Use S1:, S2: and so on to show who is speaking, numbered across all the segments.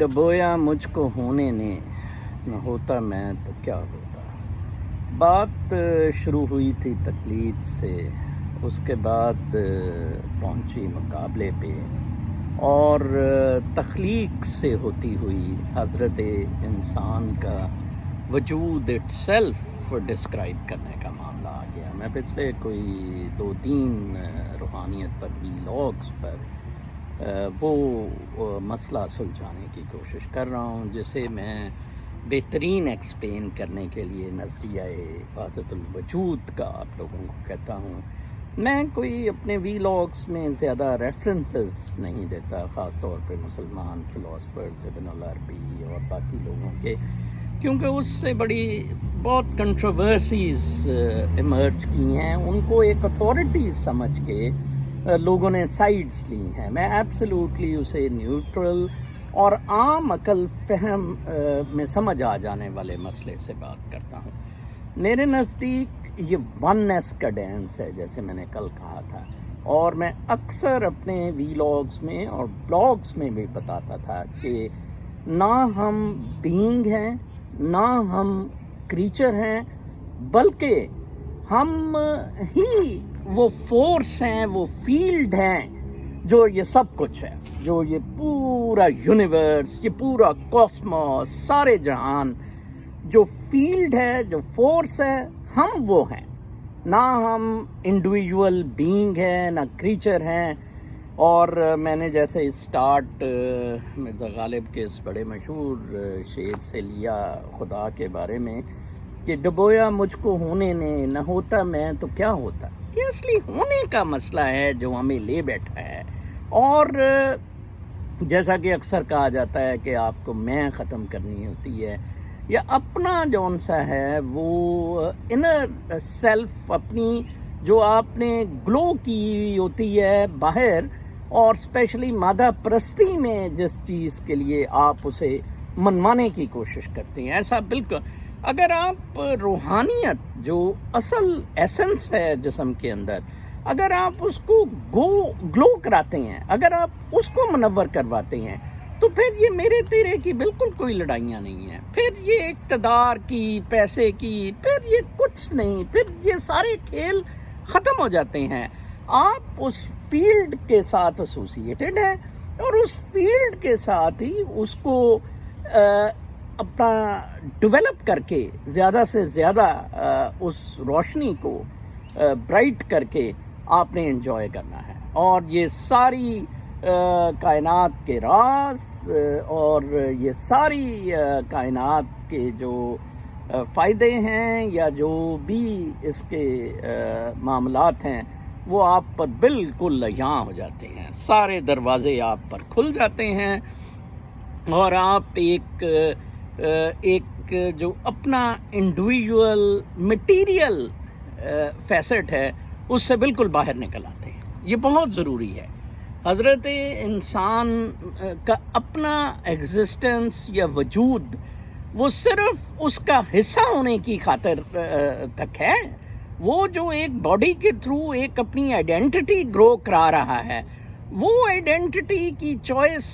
S1: ڈبویا مجھ کو ہونے نے، نہ ہوتا میں تو کیا ہوتا۔ بات شروع ہوئی تھی تقلید سے، اس کے بعد پہنچی مقابلے پہ، اور تخلیق سے ہوتی ہوئی حضرت انسان کا وجود اٹ سیلف ڈسکرائب کرنے کا معاملہ آ گیا۔ میں پچھلے کوئی 2-3 روحانیت پر ویلاگز پر وہ مسئلہ سلجھانے کی کوشش کر رہا ہوں، جسے میں بہترین ایکسپلین کرنے کے لیے نظریہ وحدت الوجود کا آپ لوگوں کو کہتا ہوں۔ میں کوئی اپنے ویلاگز میں زیادہ ریفرنسز نہیں دیتا، خاص طور پہ مسلمان فلاسفرز ابن العربی اور باقی لوگوں کے، کیونکہ اس سے بہت کنٹروورسیز ایمرج کی ہیں، ان کو ایک اتھارٹی سمجھ کے لوگوں نے سائیڈز لی ہیں۔ میں ایبسلیوٹلی اسے نیوٹرل اور عام عقل فہم میں سمجھ آ جانے والے مسئلے سے بات کرتا ہوں۔ میرے نزدیک یہ وننس کا ڈانس ہے، جیسے میں نے کل کہا تھا، اور میں اکثر اپنے ویلاگز میں اور بلاگز میں بھی بتاتا تھا کہ نہ ہم بینگ ہیں، نہ ہم کریچر ہیں، بلکہ ہم ہی وہ فورس ہیں، وہ فیلڈ ہیں جو یہ سب کچھ ہے، جو یہ پورا یونیورس، یہ پورا کاسموس، سارے جہان جو فیلڈ ہے، جو فورس ہے، ہم وہ ہیں۔ نہ ہم انڈیویجول بینگ ہیں، نہ کریچر ہیں۔ اور میں نے جیسے اسٹارٹ مرزا غالب کے اس بڑے مشہور شعر سے لیا خدا کے بارے میں کہ ڈبویا مجھ کو ہونے نے، نہ ہوتا میں تو کیا ہوتا۔ یہ اصلی ہونے کا مسئلہ ہے جو ہمیں لے بیٹھا ہے، اور جیسا کہ اکثر کہا جاتا ہے کہ آپ کو میں ختم کرنی ہوتی ہے، یا اپنا جون سا ہے وہ انر سیلف، اپنی جو آپ نے گلو کی ہوتی ہے باہر، اور اسپیشلی مادہ پرستی میں جس چیز کے لیے آپ اسے منوانے کی کوشش کرتے ہیں، ایسا بالکل اگر آپ روحانیت جو اصل ایسنس ہے جسم کے اندر، اگر آپ اس کو گلو کراتے ہیں، اگر آپ اس کو منور کرواتے ہیں، تو پھر یہ میرے تیرے کی بالکل کوئی لڑائیاں نہیں ہیں، پھر یہ اقتدار کی، پیسے کی، پھر یہ کچھ نہیں، پھر یہ سارے کھیل ختم ہو جاتے ہیں۔ آپ اس فیلڈ کے ساتھ ایسوسیٹڈ ہیں، اور اس فیلڈ کے ساتھ ہی اس کو اپنا ڈیولپ کر کے زیادہ سے زیادہ اس روشنی کو برائٹ کر کے آپ نے انجوائے کرنا ہے۔ اور یہ ساری کائنات کے راز اور یہ ساری کائنات کے جو فائدے ہیں یا جو بھی اس کے معاملات ہیں، وہ آپ پر بالکل یہاں ہو جاتے ہیں، سارے دروازے آپ پر کھل جاتے ہیں، اور آپ ایک جو اپنا انڈیویجول مٹیریل فیسٹ ہے اس سے بالکل باہر نکل آتے ہیں۔ یہ بہت ضروری ہے۔ حضرت انسان کا اپنا ایگزسٹنس یا وجود وہ صرف اس کا حصہ ہونے کی خاطر تک ہے۔ وہ جو ایک باڈی کے تھرو ایک اپنی آئیڈینٹی گرو کرا رہا ہے، وہ آئیڈینٹی کی چوائس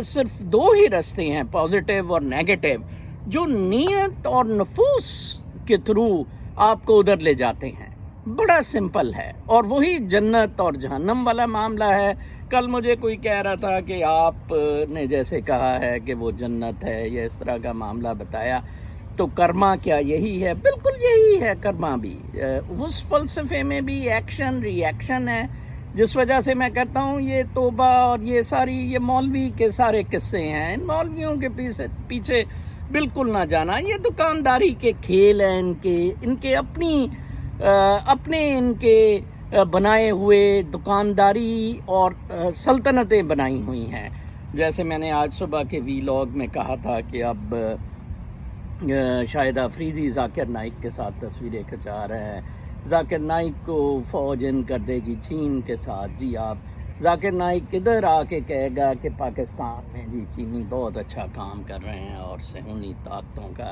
S1: صرف 2 ہی رستے ہیں، پازیٹیو اور نیگیٹو، جو نیت اور نفوس کے تھرو آپ کو ادھر لے جاتے ہیں۔ بڑا سمپل ہے، اور وہی جنت اور جہنم والا معاملہ ہے۔ کل مجھے کوئی کہہ رہا تھا کہ آپ نے جیسے کہا ہے کہ وہ جنت ہے، یا اس طرح کا معاملہ بتایا، تو کرما کیا یہی ہے؟ بالکل یہی ہے کرما بھی۔ اس فلسفے میں بھی ایکشن ری ایکشن ہے، جس وجہ سے میں کہتا ہوں یہ توبہ اور یہ مولوی کے سارے قصے ہیں، ان مولویوں کے پیچھے بالکل نہ جانا۔ یہ دکانداری کے کھیل ہیں، ان کے اپنے ان کے بنائے ہوئے دکانداری اور سلطنتیں بنائی ہوئی ہیں۔ جیسے میں نے آج صبح کے ویلاگ میں کہا تھا کہ اب شاہد آفریدی ذاکر نائک کے ساتھ تصویریں کھنچا رہے ہیں، ذاکر نائک کو فوج ان کر دے گی چین کے ساتھ۔ جی آپ ذاکر نائک ادھر آ کے کہے گا کہ پاکستان میں جی چینی بہت اچھا کام کر رہے ہیں، اور صہیونی طاقتوں کا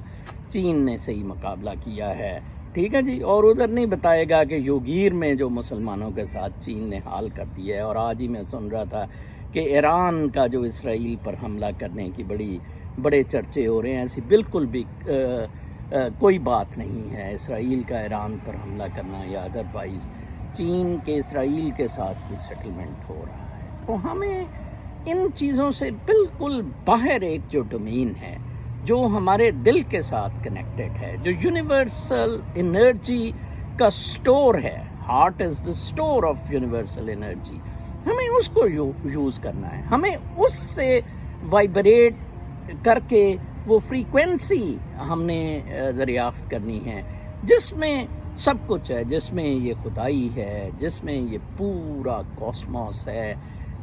S1: چین نے صحیح مقابلہ کیا ہے، ٹھیک ہے جی۔ اور ادھر نہیں بتائے گا کہ یوگیر میں جو مسلمانوں کے ساتھ چین نے حال کر دیا ہے۔ اور آج ہی میں سن رہا تھا کہ ایران کا جو اسرائیل پر حملہ کرنے کی بڑے چرچے ہو رہے ہیں، ایسی بالکل بھی کوئی بات نہیں ہے اسرائیل کا ایران پر حملہ کرنا یا ادروائز چین کے اسرائیل کے ساتھ بھی سیٹلمنٹ ہو رہا ہے۔ تو ہمیں ان چیزوں سے بالکل باہر ایک جو ڈومین ہے جو ہمارے دل کے ساتھ کنیکٹڈ ہے، جو یونیورسل انرجی کا سٹور ہے، heart is the store of universal energy, ہمیں اس کو یوز کرنا ہے، ہمیں اس سے وائبریٹ کر کے وہ فریکوینسی ہم نے دریافت کرنی ہے جس میں سب کچھ ہے، جس میں یہ خدائی ہے، جس میں یہ پورا کاسموس ہے،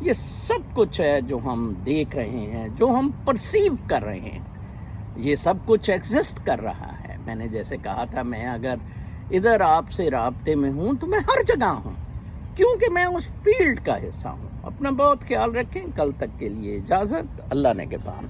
S1: یہ سب کچھ ہے جو ہم دیکھ رہے ہیں، جو ہم پرسیو کر رہے ہیں، یہ سب کچھ ایگزسٹ کر رہا ہے۔ میں نے جیسے کہا تھا، میں اگر ادھر آپ سے رابطے میں ہوں تو میں ہر جگہ ہوں، کیونکہ میں اس فیلڈ کا حصہ ہوں۔ اپنا بہت خیال رکھیں، کل تک کے لیے اجازت، اللہ نگہبان۔